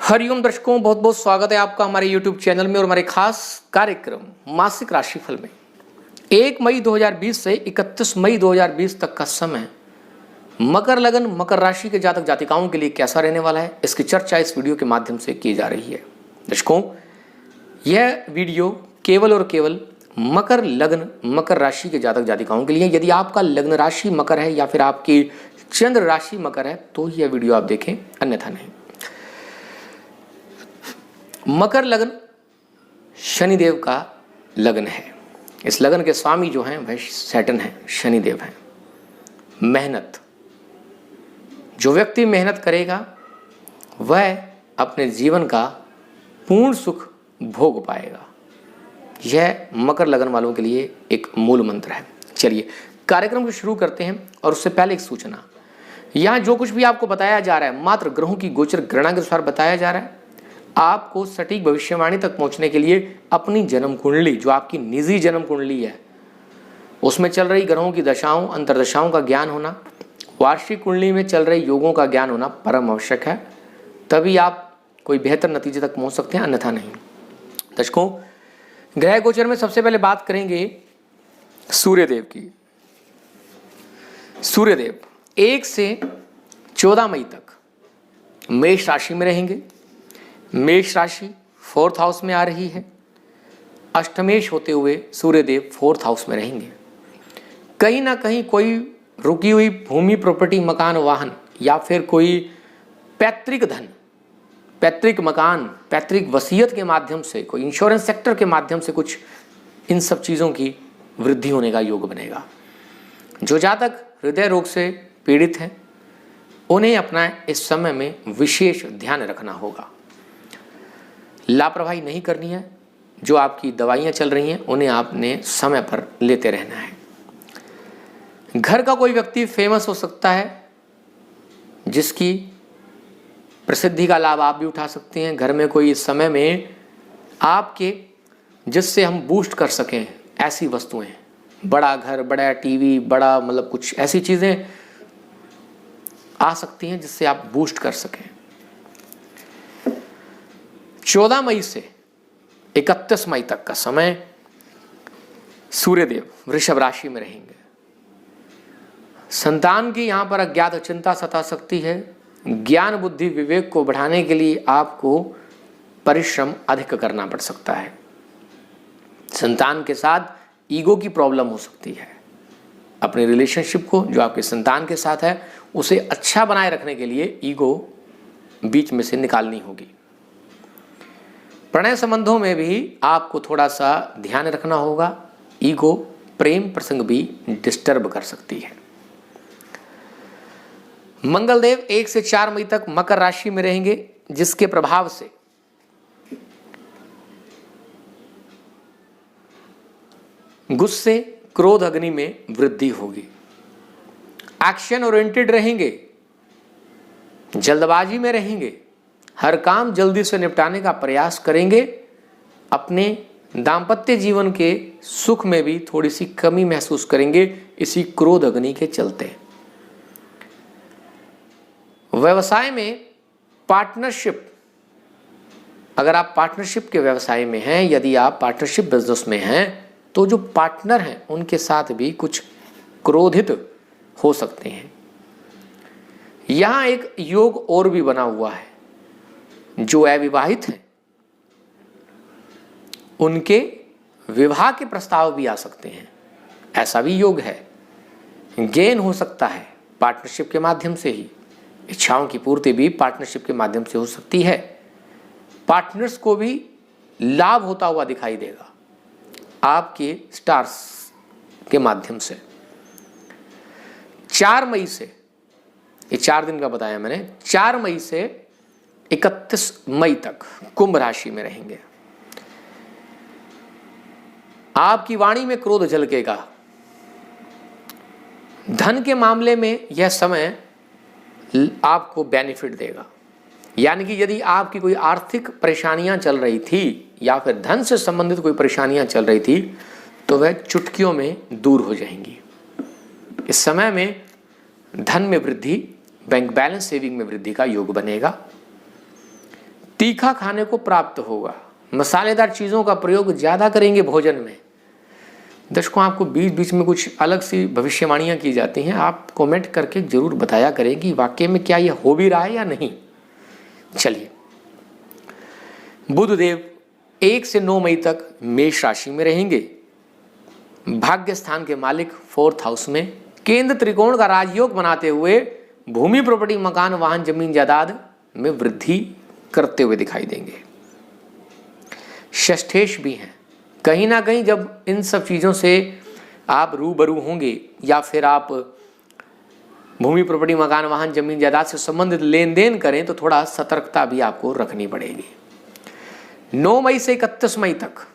हरिओम दर्शकों, बहुत बहुत स्वागत है आपका हमारे YouTube चैनल में और हमारे खास कार्यक्रम मासिक राशिफल में। 1 मई 2020 से 31 मई 2020 तक का समय मकर लगन मकर राशि के जातक जातिकाओं के लिए कैसा रहने वाला है, इसकी चर्चा इस वीडियो के माध्यम से की जा रही है। दर्शकों, यह वीडियो केवल और केवल मकर लगन मकर राशि के जातक जातिकाओं के लिए। यदि आपका लग्न राशि मकर है या फिर आपकी चंद्र राशि मकर है तो यह वीडियो आप देखें, अन्यथा नहीं। मकर लगन शनिदेव का लगन है। इस लगन के स्वामी जो हैं वह सैटर्न है, शनिदेव हैं। मेहनत, जो व्यक्ति मेहनत करेगा वह अपने जीवन का पूर्ण सुख भोग पाएगा। यह मकर लगन वालों के लिए एक मूल मंत्र है। चलिए कार्यक्रम को शुरू करते हैं और उससे पहले एक सूचना। यहाँ जो कुछ भी आपको बताया जा रहा है मात्र ग्रहों की गोचर गणना के अनुसार बताया जा रहा है। आपको सटीक भविष्यवाणी तक पहुंचने के लिए अपनी जन्म कुंडली, जो आपकी निजी जन्म कुंडली है, उसमें चल रही ग्रहों की दशाओं अंतरदशाओं का ज्ञान होना, वार्षिक कुंडली में चल रहे योगों का ज्ञान होना परम आवश्यक है। तभी आप कोई बेहतर नतीजे तक पहुंच सकते हैं, अन्यथा नहीं। दर्शकों, ग्रह गोचर में सबसे पहले बात करेंगे सूर्यदेव की। सूर्यदेव 1 से 14 मई तक मेष राशि में रहेंगे। मेष राशि 4th हाउस में आ रही है। अष्टमेश होते हुए सूर्यदेव 4th हाउस में रहेंगे। कहीं ना कहीं कोई रुकी हुई भूमि, प्रॉपर्टी, मकान, वाहन या फिर कोई पैतृक धन, पैतृक मकान, पैतृक वसीयत के माध्यम से, कोई इंश्योरेंस सेक्टर के माध्यम से कुछ इन सब चीज़ों की वृद्धि होने का योग बनेगा। जो जातक हृदय रोग से पीड़ित हैं उन्हें अपना इस समय में विशेष ध्यान रखना होगा। लापरवाही नहीं करनी है। जो आपकी दवाइयाँ चल रही हैं उन्हें आपने समय पर लेते रहना है। घर का कोई व्यक्ति फेमस हो सकता है जिसकी प्रसिद्धि का लाभ आप भी उठा सकते हैं। घर में कोई इस समय में आपके जिससे हम बूस्ट कर सकें ऐसी वस्तुएं, बड़ा घर, बड़ा टीवी, बड़ा मतलब कुछ ऐसी चीज़ें आ सकती हैं जिससे आप बूस्ट कर सकें। 14 मई से 31 मई तक का समय सूर्यदेव वृषभ राशि में रहेंगे। संतान की यहाँ पर अज्ञात चिंता सता सकती है। ज्ञान, बुद्धि, विवेक को बढ़ाने के लिए आपको परिश्रम अधिक करना पड़ सकता है। संतान के साथ ईगो की प्रॉब्लम हो सकती है। अपने रिलेशनशिप को, जो आपके संतान के साथ है, उसे अच्छा बनाए रखने के लिए ईगो बीच में से निकालनी होगी। प्रणय संबंधों में भी आपको थोड़ा सा ध्यान रखना होगा। ईगो प्रेम प्रसंग भी डिस्टर्ब कर सकती है। मंगलदेव 1 से 4 मई तक मकर राशि में रहेंगे, जिसके प्रभाव से गुस्से, क्रोध, अग्नि में वृद्धि होगी। एक्शन ओरिएंटेड रहेंगे, जल्दबाजी में रहेंगे, हर काम जल्दी से निपटाने का प्रयास करेंगे। अपने दाम्पत्य जीवन के सुख में भी थोड़ी सी कमी महसूस करेंगे इसी क्रोध अग्नि के चलते। व्यवसाय में पार्टनरशिप, अगर आप पार्टनरशिप के व्यवसाय में हैं, यदि आप पार्टनरशिप बिजनेस में हैं, तो जो पार्टनर हैं उनके साथ भी कुछ क्रोधित हो सकते हैं। यहां एक योग और भी बना हुआ है। जो अविवाहित हैं उनके विवाह के प्रस्ताव भी आ सकते हैं, ऐसा भी योग है। गेन हो सकता है पार्टनरशिप के माध्यम से ही। इच्छाओं की पूर्ति भी पार्टनरशिप के माध्यम से हो सकती है। पार्टनर्स को भी लाभ होता हुआ दिखाई देगा आपके स्टार्स के माध्यम से। 4 मई से, ये 4 दिन का बताया मैंने, 4 मई से 31 मई तक कुंभ राशि में रहेंगे। आपकी वाणी में क्रोध झलकेगा। धन के मामले में यह समय आपको बेनिफिट देगा। यानी कि यदि आपकी कोई आर्थिक परेशानियां चल रही थी या फिर धन से संबंधित कोई परेशानियां चल रही थी तो वह चुटकियों में दूर हो जाएंगी। इस समय में धन में वृद्धि, बैंक बैलेंस, सेविंग में वृद्धि का योग बनेगा। तीखा खाने को प्राप्त होगा, मसालेदार चीज़ों का प्रयोग ज़्यादा करेंगे भोजन में। दर्शकों, आपको बीच बीच में कुछ अलग सी भविष्यवाणियाँ की जाती हैं, आप कमेंट करके जरूर बताया करें कि वाकई में क्या यह हो भी रहा है या नहीं। चलिए, बुधदेव 1 से 9 मई तक मेष राशि में रहेंगे। भाग्य स्थान के मालिक 4th हाउस में केंद्र त्रिकोण का राजयोग बनाते हुए भूमि, प्रॉपर्टी, मकान, वाहन, जमीन जायदाद में वृद्धि करते हुए दिखाई देंगे। षष्ठेश भी हैं। कहीं ना कहीं जब इन सब चीज़ों से आप रूबरू होंगे या फिर आप भूमि, प्रॉपर्टी, मकान, वाहन, जमीन जायदाद से संबंधित लेन देन करें तो थोड़ा सतर्कता भी आपको रखनी पड़ेगी। 9 मई से 31 मई तक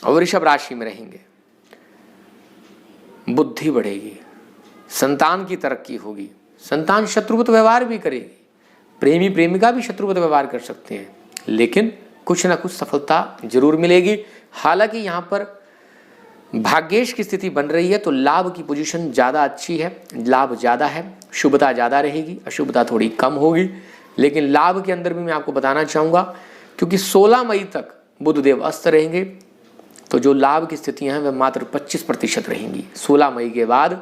वृषभ राशि में रहेंगे। बुद्धि बढ़ेगी, संतान की तरक्की होगी, संतान शत्रुवत व्यवहार भी करेगी, प्रेमी प्रेमिका भी शत्रुवत व्यवहार कर सकते हैं, लेकिन कुछ ना कुछ सफलता जरूर मिलेगी। हालांकि यहाँ पर भाग्येश की स्थिति बन रही है तो लाभ की पोजीशन ज़्यादा अच्छी है, लाभ ज़्यादा है, शुभता ज़्यादा रहेगी, अशुभता थोड़ी कम होगी। लेकिन लाभ के अंदर भी मैं आपको बताना चाहूँगा, क्योंकि 16 मई तक बुधदेव अस्त रहेंगे तो जो लाभ की स्थितियाँ हैं वह मात्र 25% रहेंगी। 16 मई के बाद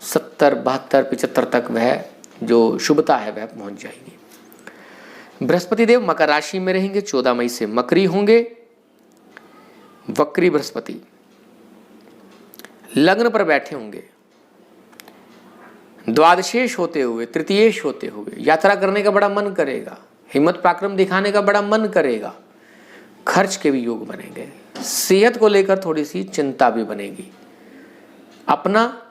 70, 72, 75 तक वह जो शुभता है वह पहुँच जाएगी। बृहस्पति देव मकर राशि में रहेंगे, 14 मई से मकरी होंगे। वक्री बृहस्पति लग्न पर बैठे होंगे, द्वादशेश होते हुए, तृतीयेश होते हुए यात्रा करने का बड़ा मन करेगा, हिम्मत पराक्रम दिखाने का बड़ा मन करेगा, खर्च के भी योग बनेंगे, सेहत को लेकर थोड़ी सी चिंता भी बनेगी। अपना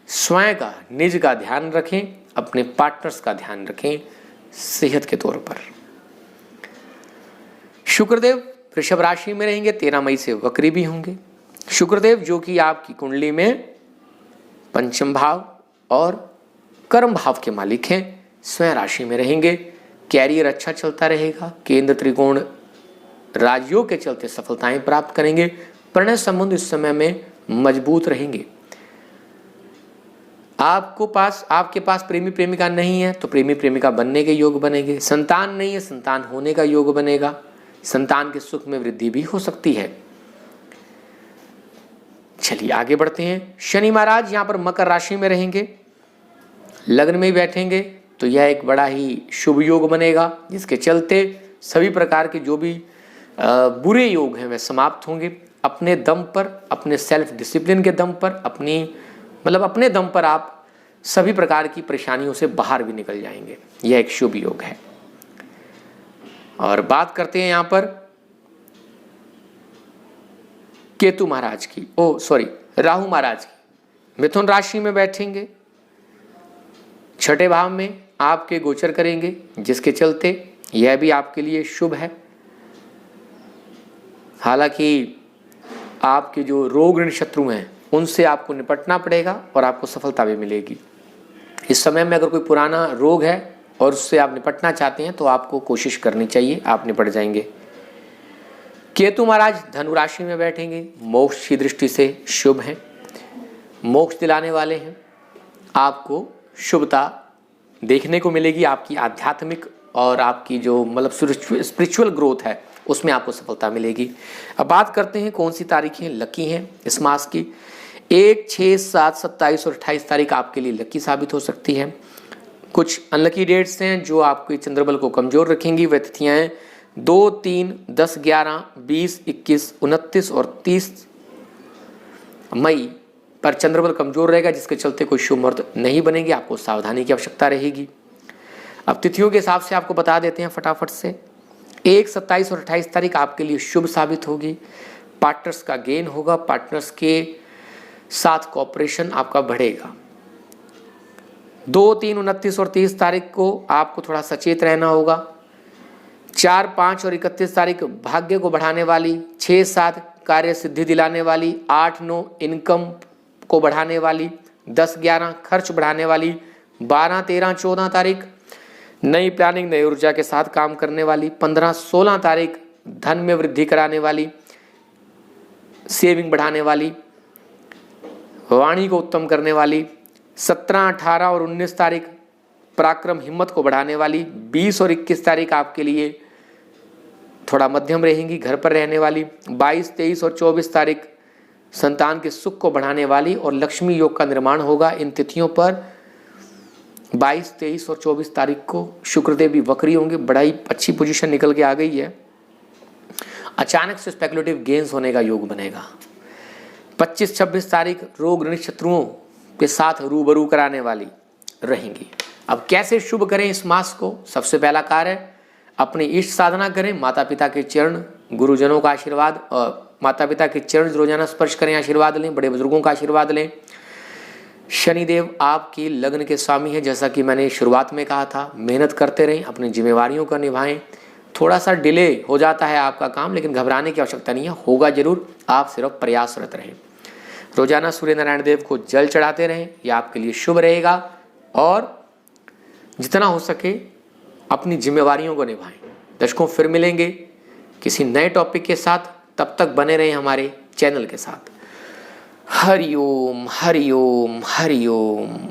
स्वयं का, निज का ध्यान रखें, अपने पार्टनर्स का ध्यान रखें सेहत के तौर पर। शुक्रदेव वृषभ राशि में रहेंगे, 13 मई से वक्री भी होंगे। शुक्रदेव जो कि आपकी कुंडली में पंचम भाव और कर्म भाव के मालिक हैं, स्वयं राशि में रहेंगे। कैरियर अच्छा चलता रहेगा, केंद्र त्रिकोण राजयोग के चलते सफलताएं प्राप्त करेंगे। प्रणय संबंध इस समय में मजबूत रहेंगे। आपके पास प्रेमी प्रेमिका नहीं है तो प्रेमी प्रेमिका बनने के योग बनेंगे। संतान नहीं है, संतान होने का योग बनेगा। संतान के सुख में वृद्धि भी हो सकती है। चलिए आगे बढ़ते हैं। शनि महाराज यहाँ पर मकर राशि में रहेंगे, लग्न में ही बैठेंगे तो यह एक बड़ा ही शुभ योग बनेगा, जिसके चलते सभी प्रकार के जो भी बुरे योग हैं वह समाप्त होंगे। अपने दम पर, अपने सेल्फ डिसिप्लिन के दम पर, अपने दम पर आप सभी प्रकार की परेशानियों से बाहर भी निकल जाएंगे। यह एक शुभ योग है। और बात करते हैं यहाँ पर केतु महाराज की, राहु महाराज की। मिथुन राशि में बैठेंगे, 6ठे भाव में आपके गोचर करेंगे, जिसके चलते यह भी आपके लिए शुभ है। हालांकि आपके जो रोग ऋण शत्रु हैं उनसे आपको निपटना पड़ेगा और आपको सफलता भी मिलेगी। इस समय में अगर कोई पुराना रोग है और उससे आप निपटना चाहते हैं तो आपको कोशिश करनी चाहिए, आप निपट जाएंगे। केतु महाराज धनु राशि में बैठेंगे, मोक्ष की दृष्टि से शुभ हैं, मोक्ष दिलाने वाले हैं। आपको शुभता देखने को मिलेगी, आपकी आध्यात्मिक और आपकी जो स्पिरिचुअल ग्रोथ है उसमें आपको सफलता मिलेगी। अब बात करते हैं कौन सी तारीखें लकी हैं इस मास की। 1, 6, 7, 27 और 28 तारीख आपके लिए लकी साबित हो सकती है। कुछ अनलकी डेट्स हैं जो आपके चंद्रबल को कमजोर रखेंगी। वह तिथियां हैं 2, 3, 10, 11, 20, 21, 29 और 30 मई पर चंद्रबल कमजोर रहेगा, जिसके चलते कोई शुभ मुहूर्त नहीं बनेगी, आपको सावधानी की आवश्यकता रहेगी। अब तिथियों के हिसाब से आपको बता देते हैं फटाफट से। 1, 27 और 28 तारीख आपके लिए शुभ साबित होगी। पार्टनर्स का गेन होगा, पार्टनर्स के साथ कॉपरेशन आपका बढ़ेगा। 2, 3, 29 और 30 तारीख को आपको थोड़ा सचेत रहना होगा। 4, 5 और 31 तारीख भाग्य को बढ़ाने वाली, 6, 7 कार्य सिद्धि दिलाने वाली, 8, 9 इनकम को बढ़ाने वाली, 10, 11 खर्च बढ़ाने वाली, 12, 13, 14 तारीख नई प्लानिंग, नई ऊर्जा के साथ काम करने वाली, 15, 16 तारीख धन में वृद्धि कराने वाली, सेविंग बढ़ाने वाली, वाणी को उत्तम करने वाली, 17, 18 और 19 तारीख पराक्रम हिम्मत को बढ़ाने वाली। 20 और 21 तारीख आपके लिए थोड़ा मध्यम रहेंगी, घर पर रहने वाली। 22, 23 और 24 तारीख संतान के सुख को बढ़ाने वाली और लक्ष्मी योग का निर्माण होगा इन तिथियों पर। 22, 23 और 24 तारीख को शुक्रदेव भी वक्री होंगे, बड़ा ही अच्छी पोजीशन निकल के आ गई है। अचानक से स्पेकुलेटिव गेन्स होने का योग बनेगा। 25, 26 तारीख रोग ऋण शत्रुओं के साथ रूबरू कराने वाली रहेंगी। अब कैसे शुभ करें इस मास को? सबसे पहला कार्य अपनी इष्ट साधना करें, माता पिता के चरण, गुरुजनों का आशीर्वाद, माता पिता के चरण रोजाना स्पर्श करें, आशीर्वाद लें, बड़े बुजुर्गों का आशीर्वाद लें। शनिदेव आपकी लग्न के स्वामी हैं, जैसा कि मैंने शुरुआत में कहा था। मेहनत करते रहें, अपनी जिम्मेवारियों को निभाएं। थोड़ा सा डिले हो जाता है आपका काम, लेकिन घबराने की आवश्यकता नहीं है, होगा जरूर, आप सिर्फ प्रयासरत रहें। रोजाना सूर्य नारायण देव को जल चढ़ाते रहें, यह आपके लिए शुभ रहेगा। और जितना हो सके अपनी जिम्मेवारियों को निभाएं। दर्शकों, फिर मिलेंगे किसी नए टॉपिक के साथ, तब तक बने रहें हमारे चैनल के साथ। हरि ओम, हरि ओम, हरि ओम।